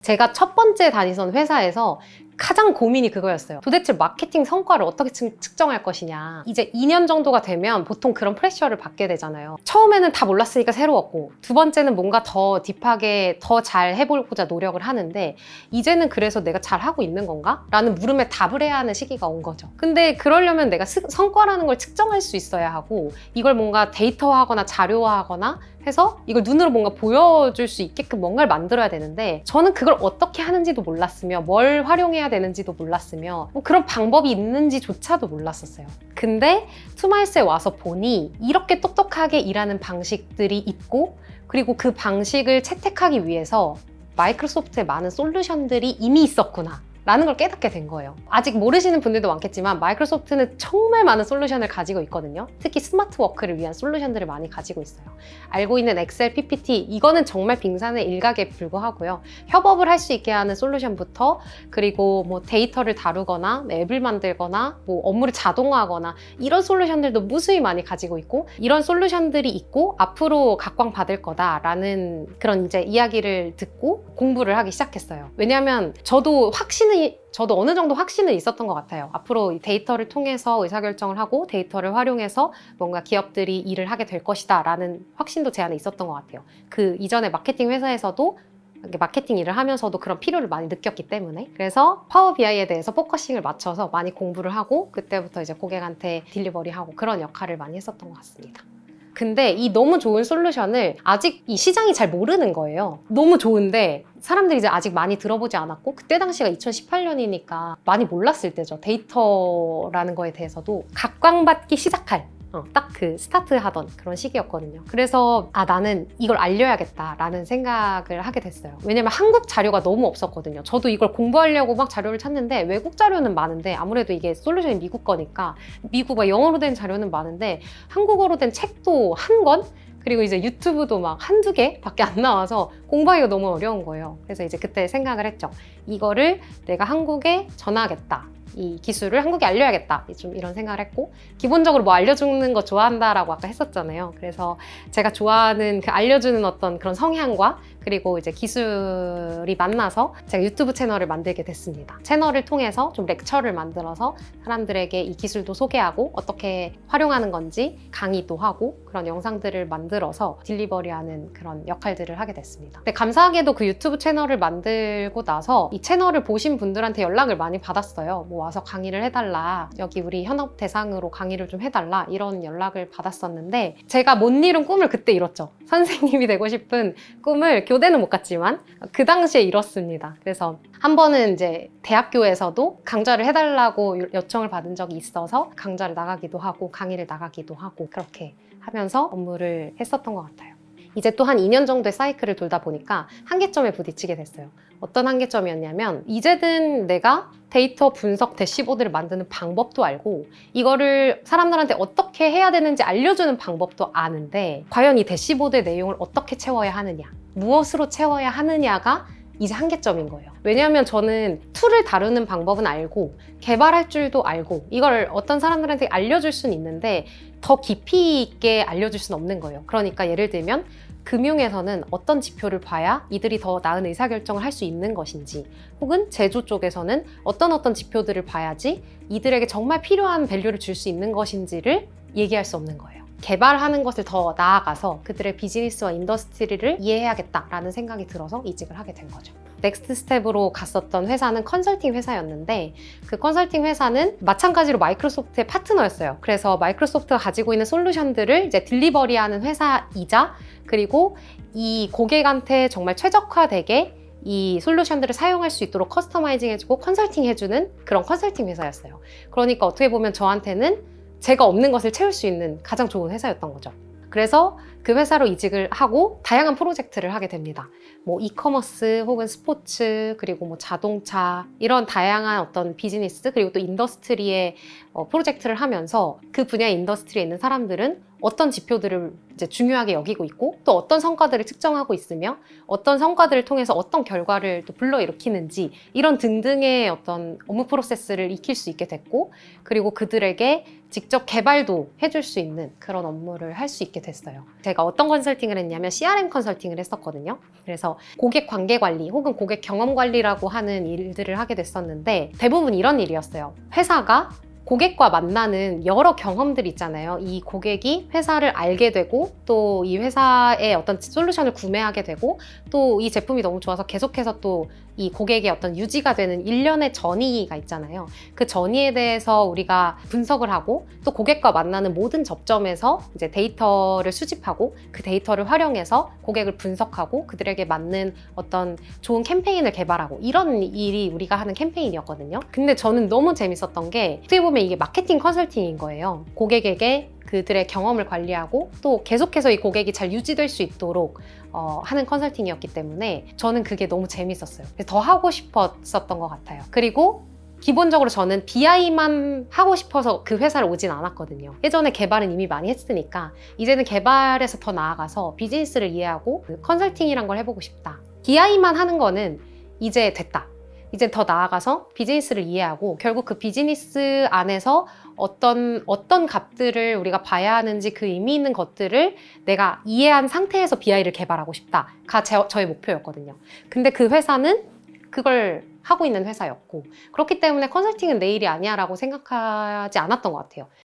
제가 첫 번째 다니던 회사에서 가장 고민이 그거였어요. 도대체 마케팅 성과를 어떻게 측정할 것이냐. 이제 2년 정도가 되면 보통 그런 프레셔를 받게 되잖아요. 처음에는 다 몰랐으니까 새로웠고, 두 번째는 뭔가 더 딥하게 더 잘 해보고자 노력을 하는데, 이제는 그래서 내가 잘하고 있는 건가? 라는 물음에 답을 해야 하는 시기가 온 거죠. 근데 그러려면 내가 성과라는 걸 측정할 수 있어야 하고, 이걸 뭔가 데이터화하거나 자료화하거나 해서 이걸 눈으로 뭔가 보여줄 수 있게끔 뭔가를 만들어야 되는데, 저는 그걸 어떻게 하는지도 몰랐으며 뭘 활용해야 되는지도 몰랐으며 뭐 그런 방법이 있는지조차도 몰랐었어요. 근데 투마일스에 와서 보니 이렇게 똑똑하게 일하는 방식들이 있고, 그리고 그 방식을 채택하기 위해서 마이크로소프트에 많은 솔루션들이 이미 있었구나 라는 걸 깨닫게 된 거예요. 아직 모르시는 분들도 많겠지만 마이크로소프트는 정말 많은 솔루션을 가지고 있거든요. 특히 스마트 워크를 위한 솔루션들을 많이 가지고 있어요. 알고 있는 엑셀, PPT, 이거는 정말 빙산의 일각에 불과하고요. 협업을 할 수 있게 하는 솔루션부터, 그리고 뭐 데이터를 다루거나 앱을 만들거나 뭐 업무를 자동화하거나 이런 솔루션들도 무수히 많이 가지고 있고, 이런 솔루션들이 있고 앞으로 각광받을 거다라는 그런 이제 이야기를 듣고 공부를 하기 시작했어요. 왜냐하면 저도 어느 정도 확신은 있었던 것 같아요. 앞으로 데이터를 통해서 의사결정을 하고 데이터를 활용해서 뭔가 기업들이 일을 하게 될 것이다 라는 확신도 제 안에 있었던 것 같아요. 그 이전에 마케팅 회사에서도 마케팅 일을 하면서도 그런 필요를 많이 느꼈기 때문에, 그래서 파워 BI에 대해서 포커싱을 맞춰서 많이 공부를 하고 그때부터 이제 고객한테 딜리버리하고 그런 역할을 많이 했었던 것 같습니다. 근데 이 너무 좋은 솔루션을 아직 이 시장이 잘 모르는 거예요. 너무 좋은데 사람들이 이제 아직 많이 들어보지 않았고, 그때 당시가 2018년이니까 많이 몰랐을 때죠. 데이터라는 거에 대해서도 각광받기 시작할 딱 그 스타트 하던 그런 시기였거든요. 그래서 나는 이걸 알려야겠다라는 생각을 하게 됐어요. 왜냐면 한국 자료가 너무 없었거든요. 저도 이걸 공부하려고 막 자료를 찾는데 외국 자료는 많은데, 아무래도 이게 솔루션이 미국 거니까 미국어 영어로 된 자료는 많은데 한국어로 된 책도 한 권? 그리고 이제 유튜브도 막 한두 개밖에 안 나와서 공부하기가 너무 어려운 거예요. 그래서 이제 그때 생각을 했죠. 이거를 내가 한국에 전하겠다. 이 기술을 한국에 알려야겠다. 좀 이런 생각을 했고, 기본적으로 뭐 알려주는 거 좋아한다라고 아까 했었잖아요. 그래서 제가 좋아하는 그 알려주는 어떤 그런 성향과 그리고 이제 기술이 만나서 제가 유튜브 채널을 만들게 됐습니다. 채널을 통해서 좀 렉처를 만들어서 사람들에게 이 기술도 소개하고 어떻게 활용하는 건지 강의도 하고 그런 영상들을 만들어서 딜리버리하는 그런 역할들을 하게 됐습니다. 근데 감사하게도 그 유튜브 채널을 만들고 나서 이 채널을 보신 분들한테 연락을 많이 받았어요. 뭐 와서 강의를 해달라, 여기 우리 현업 대상으로 강의를 좀 해달라, 이런 연락을 받았었는데, 제가 못 이룬 꿈을 그때 이뤘죠. 선생님이 되고 싶은 꿈을 교대는 못 갔지만 그 당시에 이뤘습니다. 그래서 한 번은 이제 대학교에서도 강좌를 해달라고 요청을 받은 적이 있어서 강좌를 나가기도 하고 강의를 나가기도 하고 그렇게 하면서 업무를 했었던 것 같아요. 이제 또 한 2년 정도의 사이클을 돌다 보니까 한계점에 부딪히게 됐어요. 어떤 한계점이었냐면, 이제는 내가 데이터 분석 대시보드를 만드는 방법도 알고 이거를 사람들한테 어떻게 해야 되는지 알려주는 방법도 아는데, 과연 이 대시보드의 내용을 어떻게 채워야 하느냐, 무엇으로 채워야 하느냐가 이제 한계점인 거예요. 왜냐하면 저는 툴을 다루는 방법은 알고 개발할 줄도 알고 이걸 어떤 사람들한테 알려줄 수는 있는데 더 깊이 있게 알려줄 수는 없는 거예요. 그러니까 예를 들면 금융에서는 어떤 지표를 봐야 이들이 더 나은 의사결정을 할 수 있는 것인지, 혹은 제조 쪽에서는 어떤 지표들을 봐야지 이들에게 정말 필요한 밸류를 줄 수 있는 것인지를 얘기할 수 없는 거예요. 개발하는 것을 더 나아가서 그들의 비즈니스와 인더스트리를 이해해야겠다라는 생각이 들어서 이직을 하게 된 거죠. 넥스트 스텝으로 갔었던 회사는 컨설팅 회사였는데, 그 컨설팅 회사는 마찬가지로 마이크로소프트의 파트너였어요. 그래서 마이크로소프트가 가지고 있는 솔루션들을 이제 딜리버리하는 회사이자, 그리고 이 고객한테 정말 최적화되게 이 솔루션들을 사용할 수 있도록 커스터마이징 해주고 컨설팅 해주는 그런 컨설팅 회사였어요. 그러니까 어떻게 보면 저한테는 제가 없는 것을 채울 수 있는 가장 좋은 회사였던 거죠. 그래서 그 회사로 이직을 하고 다양한 프로젝트를 하게 됩니다. 뭐 이커머스 혹은 스포츠, 그리고 뭐 자동차, 이런 다양한 어떤 비즈니스, 그리고 또 인더스트리의 프로젝트를 하면서 그 분야의 인더스트리에 있는 사람들은 어떤 지표들을 이제 중요하게 여기고 있고 또 어떤 성과들을 측정하고 있으며 어떤 성과들을 통해서 어떤 결과를 또 불러일으키는지 이런 등등의 어떤 업무 프로세스를 익힐 수 있게 됐고 그리고 그들에게 직접 개발도 해줄 수 있는 그런 업무를 할 수 있게 됐어요. 제가 어떤 컨설팅을 했냐면 CRM 컨설팅을 했었거든요. 그래서 고객 관계 관리 혹은 고객 경험 관리라고 하는 일들을 하게 됐었는데 대부분 이런 일이었어요. 회사가 고객과 만나는 여러 경험들이 있잖아요. 이 고객이 회사를 알게 되고 또 이 회사의 어떤 솔루션을 구매하게 되고 또 이 제품이 너무 좋아서 계속해서 또 이 고객의 어떤 유지가 되는 일련의 전이가 있잖아요. 그 전이에 대해서 우리가 분석을 하고 또 고객과 만나는 모든 접점에서 이제 데이터를 수집하고 그 데이터를 활용해서 고객을 분석하고 그들에게 맞는 어떤 좋은 캠페인을 개발하고 이런 일이 우리가 하는 캠페인이었거든요. 근데 저는 너무 재밌었던 게 어떻게 보면 이게 마케팅 컨설팅인 거예요. 고객에게 그들의 경험을 관리하고 또 계속해서 이 고객이 잘 유지될 수 있도록 하는 컨설팅이었기 때문에 저는 그게 너무 재밌었어요. 그래서 더 하고 싶었었던 것 같아요. 그리고 기본적으로 저는 BI만 하고 싶어서 그 회사를 오진 않았거든요. 예전에 개발은 이미 많이 했으니까 이제는 개발에서 더 나아가서 비즈니스를 이해하고 컨설팅이란 걸 해보고 싶다. BI만 하는 거는 이제 됐다. 이제 더 나아가서 비즈니스를 이해하고 결국 그 비즈니스 안에서 어떤 값들을 우리가 봐야 하는지 그 의미 있는 것들을 내가 이해한 상태에서 BI를 개발하고 싶다가 저의 목표였거든요. 근데 그 회사는 그걸 하고 있는 회사였고 그렇기 때문에 컨설팅은 내 일이 아니야 라고 생각하지 않았던 것 같아요.